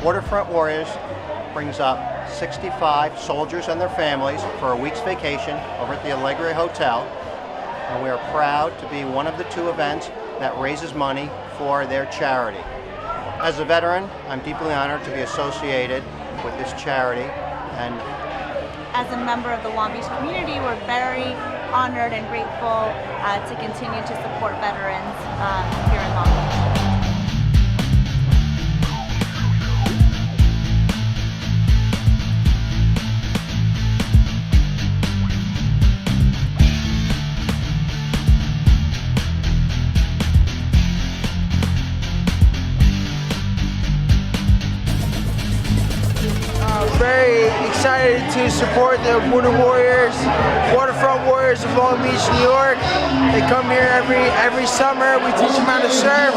Waterfront Warriors brings up 65 soldiers and their families for a week's vacation over at the Allegre Hotel, and we are proud to be one of the 2 events that raises money for their charity. As a veteran, I'm deeply honored to be associated with this charity, and as a member of the Long Beach community, we're very honored and grateful to continue to support veterans here in Long Beach. Very excited to support the Waterfront Warriors of Long Beach, New York. They come here every summer. We teach them how to surf.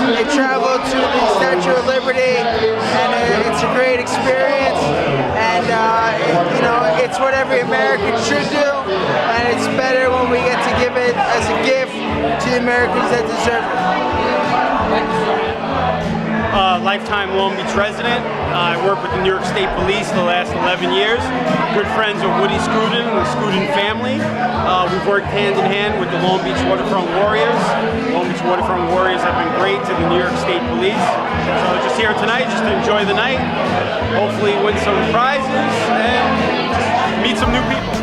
They travel to the Statue of Liberty, and it's a great experience. And you know, it's what every American should do, and it's better when we get to give it as a gift to the Americans that deserve it. Lifetime Long Beach resident. I worked with the New York State Police the last 11 years. Good friends with Woody Scruton and the Scruton family. We've worked hand in hand with the Long Beach Waterfront Warriors. Long Beach Waterfront Warriors have been great to the New York State Police. So just here tonight, just to enjoy the night. Hopefully win some prizes and meet some new people.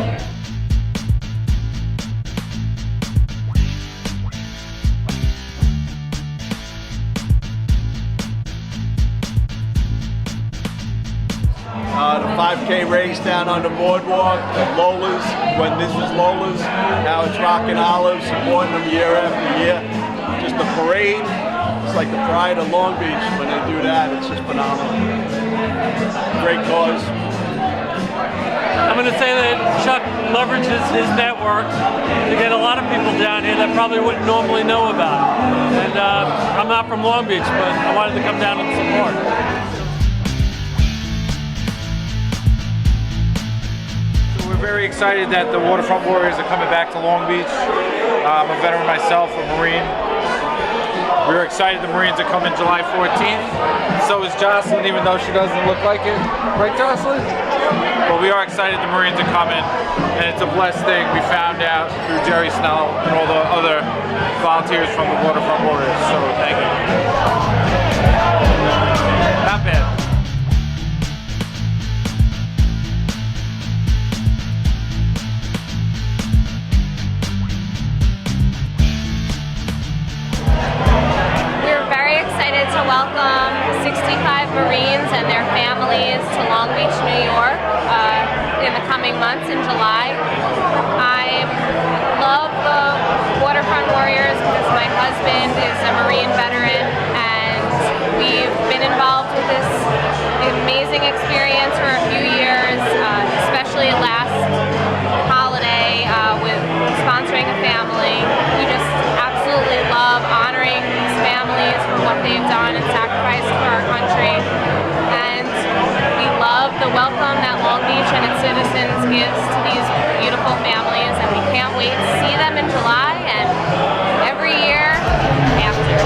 The 5K race down on the boardwalk at Lola's, when this was Lola's, now it's Rockin' Olive, supporting them year after year. Just a parade, it's like the pride of Long Beach when they do that, it's just phenomenal. Great cause. I'm going to say that Chuck leverages his network to get a lot of people down here that probably wouldn't normally know about it. And I'm not from Long Beach, but I wanted to come down and support. We're very excited that the Waterfront Warriors are coming back to Long Beach. I'm a veteran myself, a Marine. We're excited the Marines are coming July 14th. So is Jocelyn, even though she doesn't look like it. Right, Jocelyn? But we are excited the Marines are coming, and it's a blessed thing. We found out through Jerry Snell and all the other volunteers from the Waterfront Warriors. So thank you. Not bad. To welcome 65 Marines and their families to Long Beach, New York in the coming months in July. I love the Waterfront Warriors because my husband is a Marine veteran, and we've been involved with this amazing experience for a few years, especially last holiday with sponsoring a family. We just absolutely love honoring these families for what they've done and sacrificed for our country. And we love the welcome that Long Beach and its citizens gives to these beautiful families, and we can't wait to see them in July and every year after.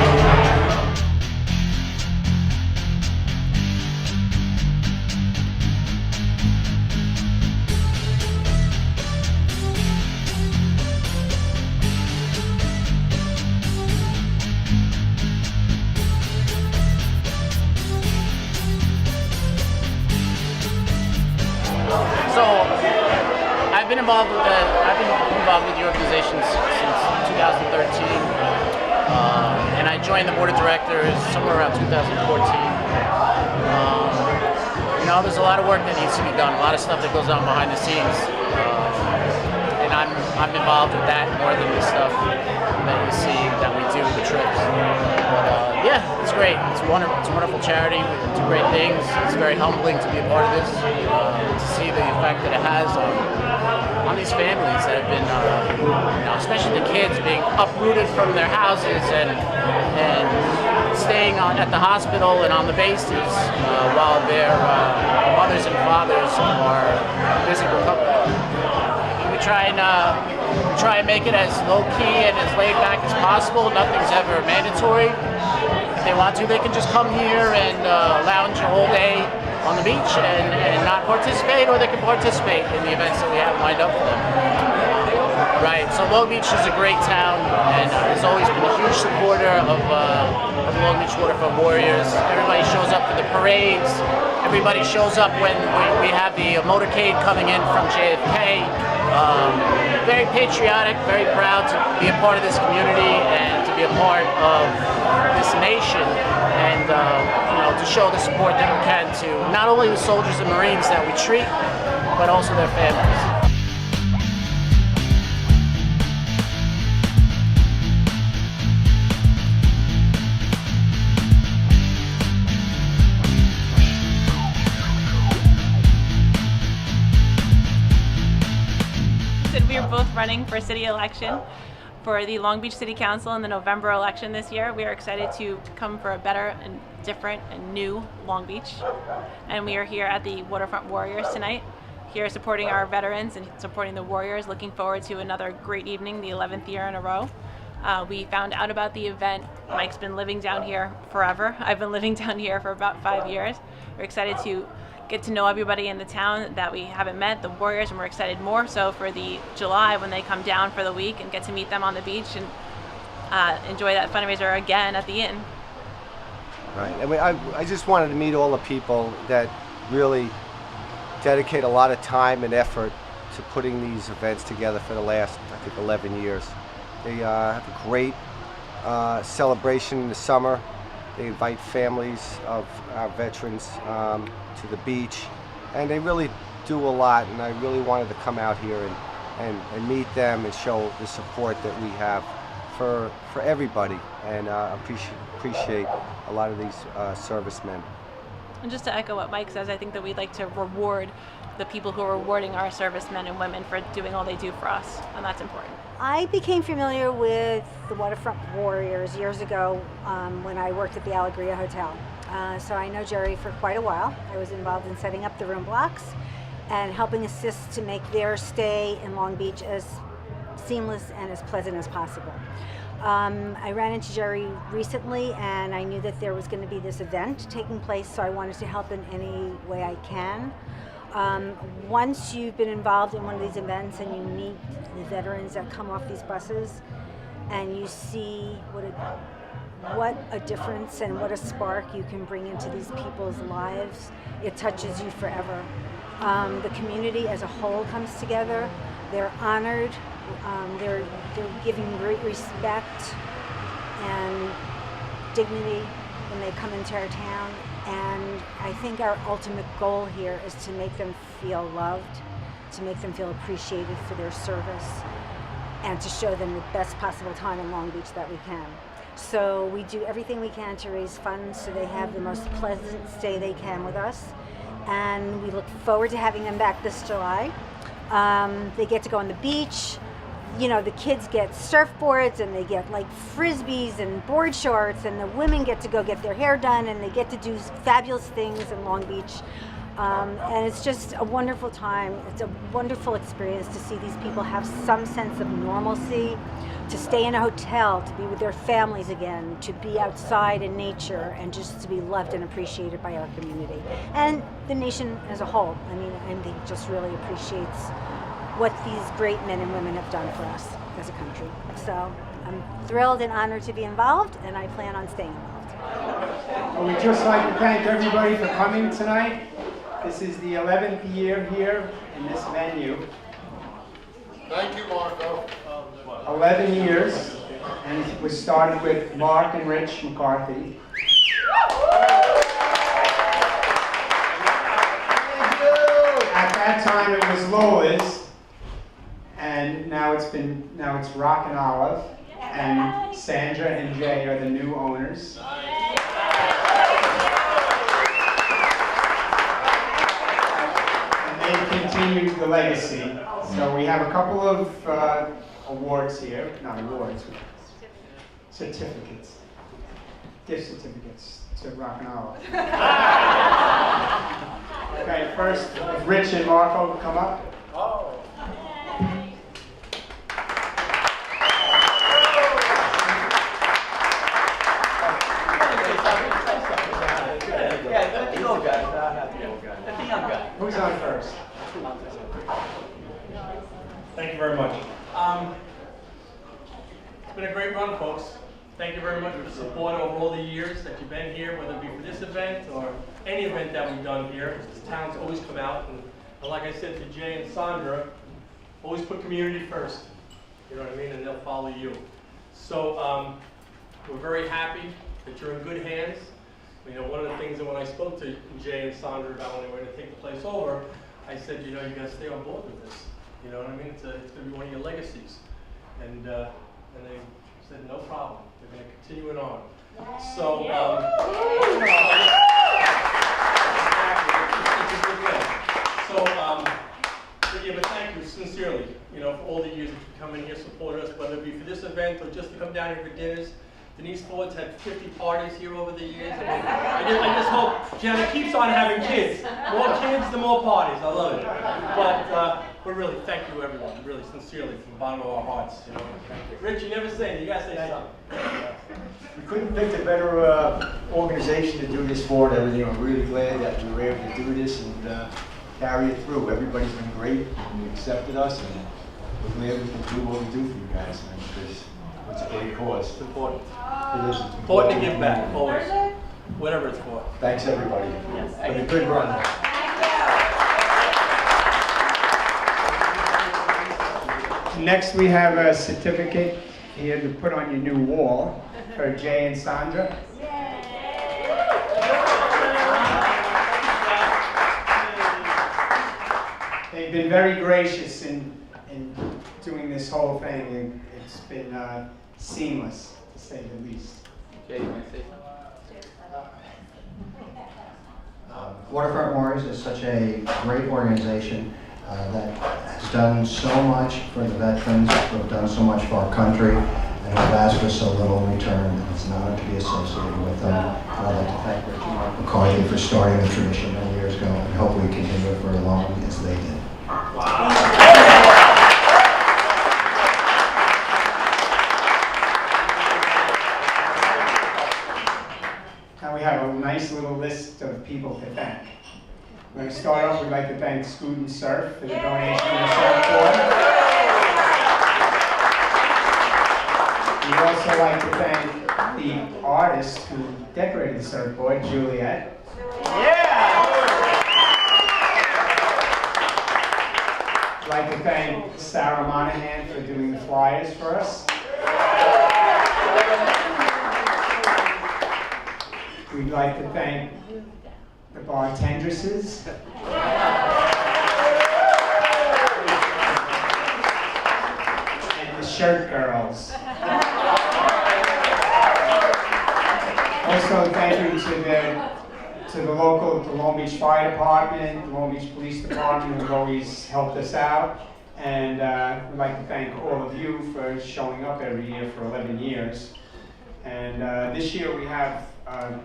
So, I've been involved with the organization since 2013, and I joined the board of directors somewhere around 2014. You know, there's a lot of work that needs to be done, a lot of stuff that goes on behind the scenes, and I'm involved with that more than the stuff that you see that we do, the trips. But yeah, it's great. It's a wonderful charity. We do great things. It's very humbling to be a part of this, to see the effect that it has on these families that have been especially the kids being uprooted from their houses and staying at the hospital and on the bases while their mothers and fathers are busy recovering. We try and make it as low key and as laid back as possible. Nothing's ever mandatory. If they want to, they can just come here and lounge a whole day on the beach and not participate, or they can participate in the events that we have lined up for them. Right, so Long Beach is a great town and has always been a huge supporter of the Long Beach Waterfront Warriors. Everybody shows up for the parades. Everybody shows up when we have the motorcade coming in from JFK. Very patriotic, very proud to be a part of this community and to be a part of this nation, and to show the support that we can to not only the soldiers and Marines that we treat, but also their families. We are both running for city election for the Long Beach City Council in the November election this year. We are excited to come for a better and different and new Long Beach. And we are here at the Waterfront Warriors tonight, here supporting our veterans and supporting the Warriors. Looking forward to another great evening, the 11th year in a row. We found out about the event. Mike's been living down here forever. I've been living down here for about 5 years. We're excited to get to know everybody in the town that we haven't met, the Warriors, and we're excited more so for the July when they come down for the week and get to meet them on the beach and enjoy that fundraiser again at the inn. Right, and I just wanted to meet all the people that really dedicate a lot of time and effort to putting these events together for the last, I think, 11 years. They have a great celebration in the summer. They invite families of our veterans to the beach, and they really do a lot, and I really wanted to come out here and meet them and show the support that we have for everybody, and appreciate a lot of these servicemen. And just to echo what Mike says, I think that we'd like to reward the people who are rewarding our servicemen and women for doing all they do for us, and that's important. I became familiar with the Waterfront Warriors years ago when I worked at the Alegria Hotel. So I know Jerry for quite a while. I was involved in setting up the room blocks and helping assist to make their stay in Long Beach as seamless and as pleasant as possible. I ran into Jerry recently, and I knew that there was going to be this event taking place, so I wanted to help in any way I can. Once you've been involved in one of these events and you meet the veterans that come off these buses and you see what a difference and what a spark you can bring into these people's lives, it touches you forever. The community as a whole comes together. They're honored. They're giving great respect and dignity when they come into our town. And I think our ultimate goal here is to make them feel loved, to make them feel appreciated for their service, and to show them the best possible time in Long Beach that we can. So we do everything we can to raise funds so they have the most pleasant stay they can with us. And we look forward to having them back this July. They get to go on the beach. You know, the kids get surfboards and they get like frisbees and board shorts, and the women get to go get their hair done and they get to do fabulous things in Long Beach. And it's just a wonderful time. It's a wonderful experience to see these people have some sense of normalcy, to stay in a hotel, to be with their families again, to be outside in nature, and just to be loved and appreciated by our community. And the nation as a whole. I mean, I think just really appreciates what these great men and women have done for us as a country. So I'm thrilled and honored to be involved, and I plan on staying involved. Well, we'd just like to thank everybody for coming tonight. This is the 11th year here in this venue. Thank you, Marco. 11 years, and it was started with Mark and Rich McCarthy. At that time it was Lola's, and now it's Rock and Olive, and Sandra and Jay are the new owners. And they've continued the legacy. So we have a couple of awards here, not awards, certificates, gift certificates to Rock and Olive. Okay, first, Rich and Marco come up. Oh. Who's on first? Thank you very much. It's been a great run, folks. Thank you very much for the support over all the years that you've been here, whether it be for this event or any event that we've done here. This town's always come out, and like I said to Jay and Sandra, always put community first. You know what I mean? And they'll follow you. So we're very happy that you're in good hands. You know, one of the things that when I spoke to Jay and Sandra about when they were going to take the place over, I said, you know, you got to stay on board with this. You know what I mean? It's going to be one of your legacies. And they said, no problem. They're going to continue it on. So, yeah, but thank you sincerely, you know, for all the years that you come in here, supported us, whether it be for this event or just to come down here for dinners. Denise Ford's had 50 parties here over the years. I just hope Janet keeps on having kids. More kids, the more parties. I love it. But really, thank you, everyone. Really, sincerely, from the bottom of our hearts. You know, Rich, you never say it. You gotta say something. We couldn't pick a better organization to do this for and everything. I'm really glad that we were able to do this and carry it through. Everybody's been great and you accepted us, and we're glad we can do what we do for you guys, man, because it's a great cause. It's important. It is. It's Important to give back, always. Whatever it's for. Thanks, everybody. Yes. For a good run. Next, we have a certificate here to put on your new wall for Jay and Sandra. They've been very gracious in doing this whole thing, and it's been seamless, to say the least. Jay, you want to say something? Waterfront Warriors is such a great organization that has done so much for the veterans, who have done so much for our country, and have asked for so little in return. And it's an honor to be associated with them. And I'd like to thank Rich and Mark McCarthy for starting the tradition many years ago, and hope we continue it for as long as they did. Now we have a nice little list of people to thank. We're going to start off, we'd like to thank Scoot and Surf for the donation of the surfboard. We'd also like to thank the artist who decorated the surfboard, Juliet. We'd like to thank Sarah Monahan for doing the flyers for us. We'd like to thank the bartendresses. And the shirt girls. Also, thank you to the Long Beach Fire Department, the Long Beach Police Department, who've always helped us out. And we'd like to thank all of you for showing up every year for 11 years. And this year we have a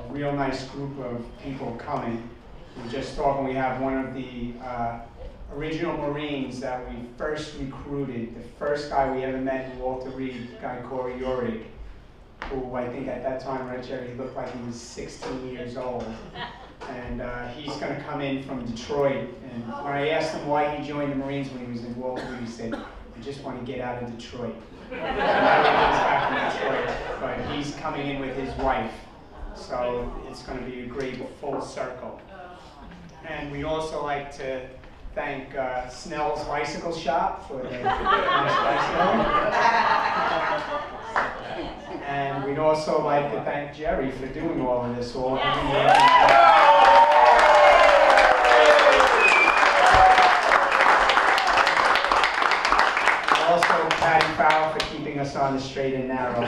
real nice group of people coming. We're just talking, we have one of the original Marines that we first recruited, the first guy we ever met in Walter Reed, a guy Corey Yorig, who I think at that time, right, Jerry, he looked like he was 16 years old. And he's going to come in from Detroit. And when I asked him why he joined the Marines when he was in Walter Reed, he said, I just want to get out of Detroit. And now he's back in Detroit, but he's coming in with his wife. So it's going to be a great full circle. And we'd also like to thank Snell's Bicycle Shop for the nice bicycle. And we'd also like to thank Jerry for doing all of this. Also Patty Fowler for keeping us on the straight and narrow.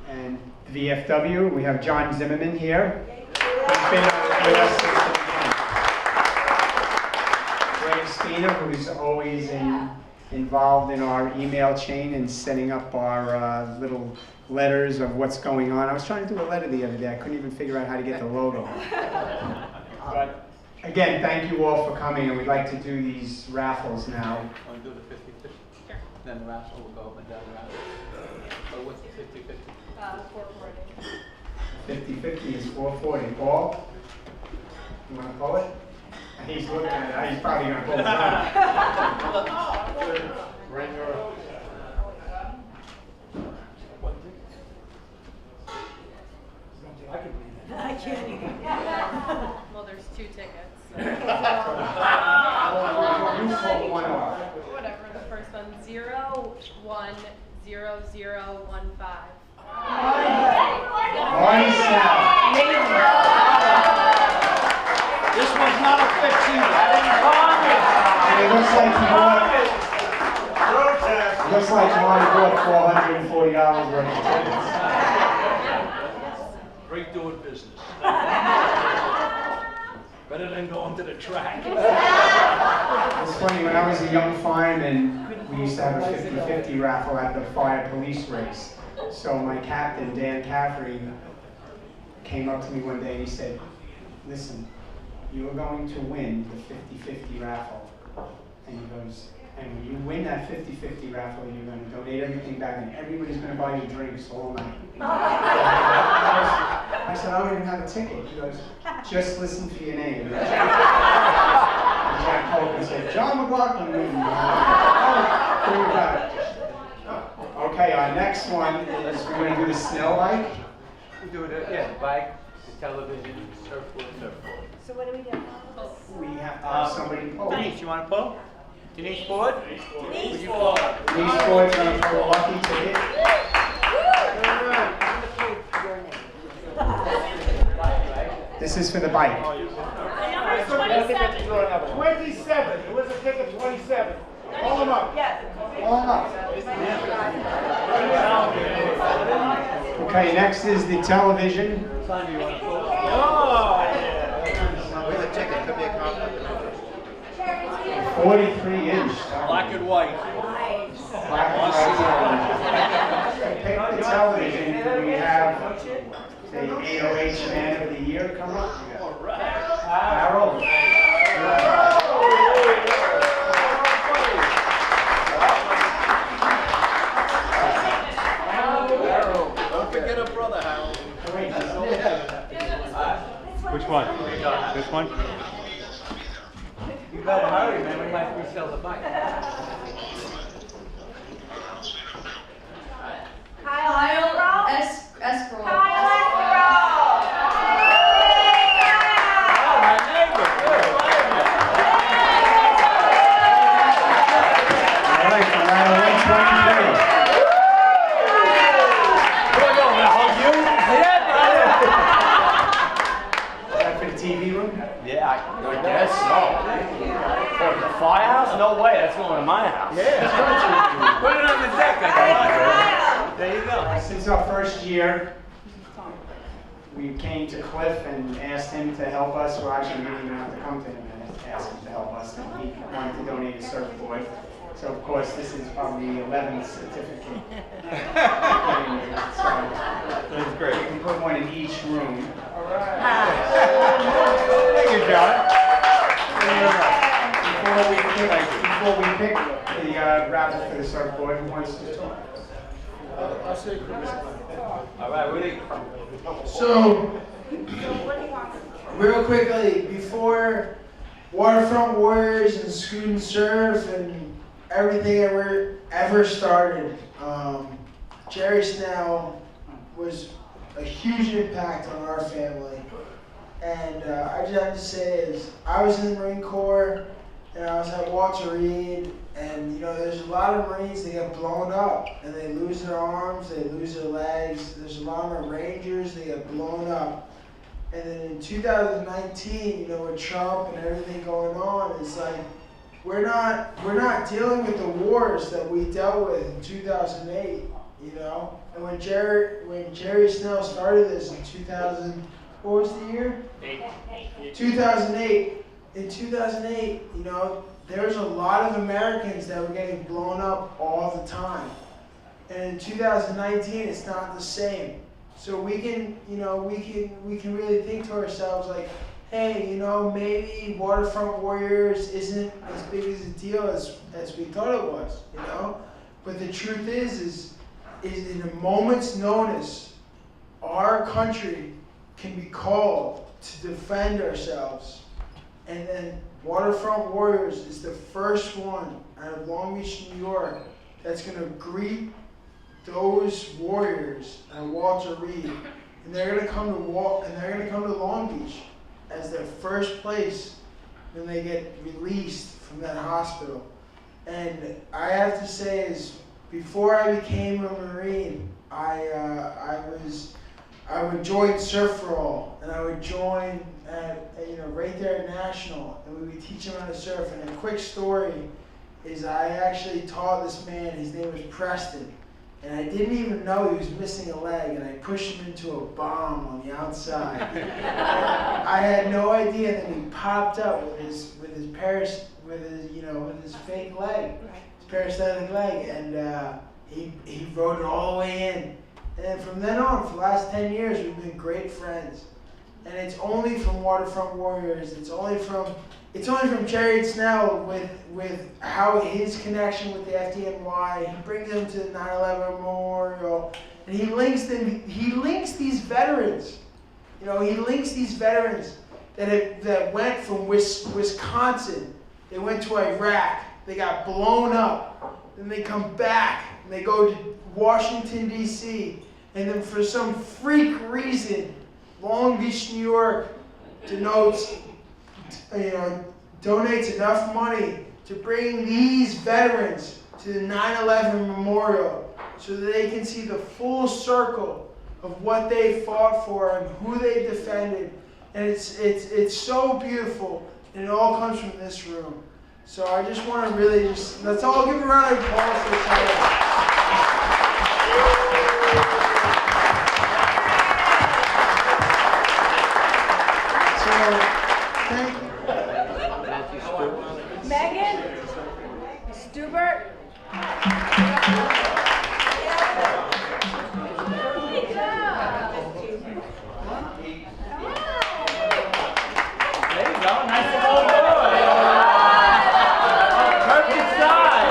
And VFW, we have John Zimmerman here. He's been with us since the Agostina, who's always involved in our email chain and setting up our little letters of what's going on. I was trying to do a letter the other day. I couldn't even figure out how to get the logo. But again, thank you all for coming, and we'd like to do these raffles now. Want to do the 50-50? Sure. Then the raffle will go up and down the raffle. So what's the 50-50? 440. 50-50 is 440. Paul, you want to pull it? He's looking at it. He's probably going to pull it down. Bring your... I can't even. Well, there's 2 tickets. You pull one off. Whatever, the first one, 010015. This one's not a fix either. It looks like you bought $440 worth of tickets. Great doing business. Better than going to the track. It's funny, when I was a young fireman, we used to have a 50-50 raffle at the fire police race. So my captain, Dan Caffrey, came up to me one day and he said, listen, you are going to win the 50-50 raffle. And he goes, and when you win that 50-50 raffle, you're going to donate everything back and everybody's going to buy you drinks all night. I said, I don't even have a ticket. He goes, just listen for your name. And Jack Hogan said, John McLaughlin. Okay, our next one is we're going to do the snow bike. We do it, yeah, bike, the television, surfboard. So what do we do? We have to have somebody pull. Denise, you want to pull? Denise Ford? Denise Ford. Denise Ford's going to pull a lucky ticket. This is for the bike. 27. 27. Who was a ticket 27? Call them up. Call them up. Okay, next is the television. Oh! With a ticket, could be a compliment. 43-inch. Black and white. Pick the television. We have the AOH Man of the Year come up. Harold. Don't forget a brother, Harold. Which one? This one? You better hurry, man. We might resell the bike. Kyle Escrow. I guess so. Or the firehouse? No way, that's going to my house. Yeah. Put it on the deck. There you go. This is our first year. We came to Cliff and asked him to help us. Well, actually, we didn't even have to come to him and ask him to help us. He wanted to donate a surfboard. So, of course, this is probably the 11th certificate. That's great. You can put one in each room. All right. Thank you, John. Before we pick the raffle for the surfboard, who wants to talk? I'll say Chris. All right, Woody. So, real quickly, before Waterfront Warriors and Scoot and Surf and everything ever started, Jerry Snell was a huge impact on our family. And I just have to say is, I was in the Marine Corps, and I was at Walter Reed, and you know, there's a lot of Marines that get blown up, and they lose their arms, they lose their legs. There's a lot of Rangers, they get blown up. And then in 2019, you know, with Trump and everything going on, it's like, we're not dealing with the wars that we dealt with in 2008, you know? And when Jerry Snell started this in 2000, what was the year? 2008. in 2008, you know, there was a lot of Americans that were getting blown up all the time. And in 2019, it's not the same. So we can, you know, we can really think to ourselves like, hey, you know, maybe Waterfront Warriors isn't as big as a deal as we thought it was, you know? But the truth is in a moment's notice, our country can be called to defend ourselves. And then Waterfront Warriors is the first one out of Long Beach, New York, that's gonna greet those warriors at Walter Reed. And they're gonna come to Long Beach as their first place when they get released from that hospital. And I have to say is, before I became a Marine, I would join Surf for All, and I would join right there at National, and we would teach them how to surf. And a quick story is I actually taught this man, his name was Preston, and I didn't even know he was missing a leg, and I pushed him into a bomb on the outside. I had no idea that he popped up with his fake leg, his parasitic leg, and he rode it all the way in. And from then on, for the last 10 years, we've been great friends. And it's only from Waterfront Warriors. It's only from Jared Snell with how his connection with the FDNY. He brings them to the 9/11 Memorial, and he links them. He links these veterans. You know, he links these veterans that went from Wisconsin. They went to Iraq. They got blown up. Then they come back and they go to Washington D.C. And then for some freak reason, Long Beach, New York donates enough money to bring these veterans to the 9/11 Memorial so that they can see the full circle of what they fought for and who they defended. And it's so beautiful, and it all comes from this room. So I just want to really let's all give a round of applause for Tyler. Thank you. Megan Stubert. There you go. Nice little boy. Perfect size.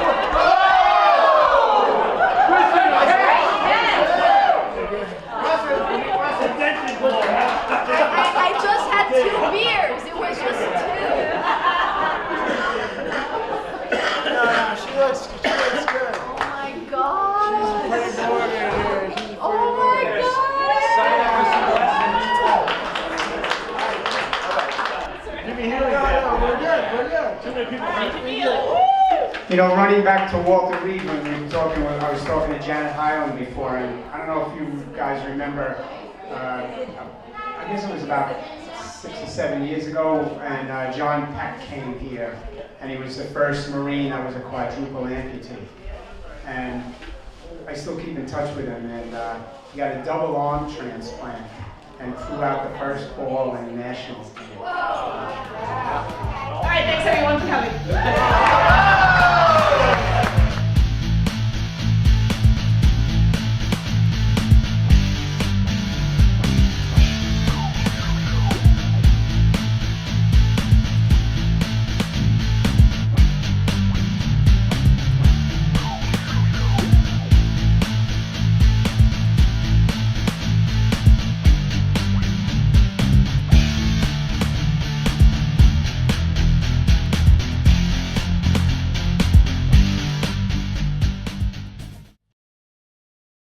I just had 2 beers. It was just 2. No, she looks good. Oh my god. She's pretty bored here. She's Oh my No, we're good. Too many people. You know, running back to Walter Reed, when we were talking, I was talking to Janet Highland before, and I don't know if you guys remember, I guess it was about 6 or 7 years ago, and John Peck came here, and he was the first Marine that was a quadruple amputee. And I still keep in touch with him, and he got a double arm transplant and threw out the first ball in the nationals game. All right, thanks everyone for coming.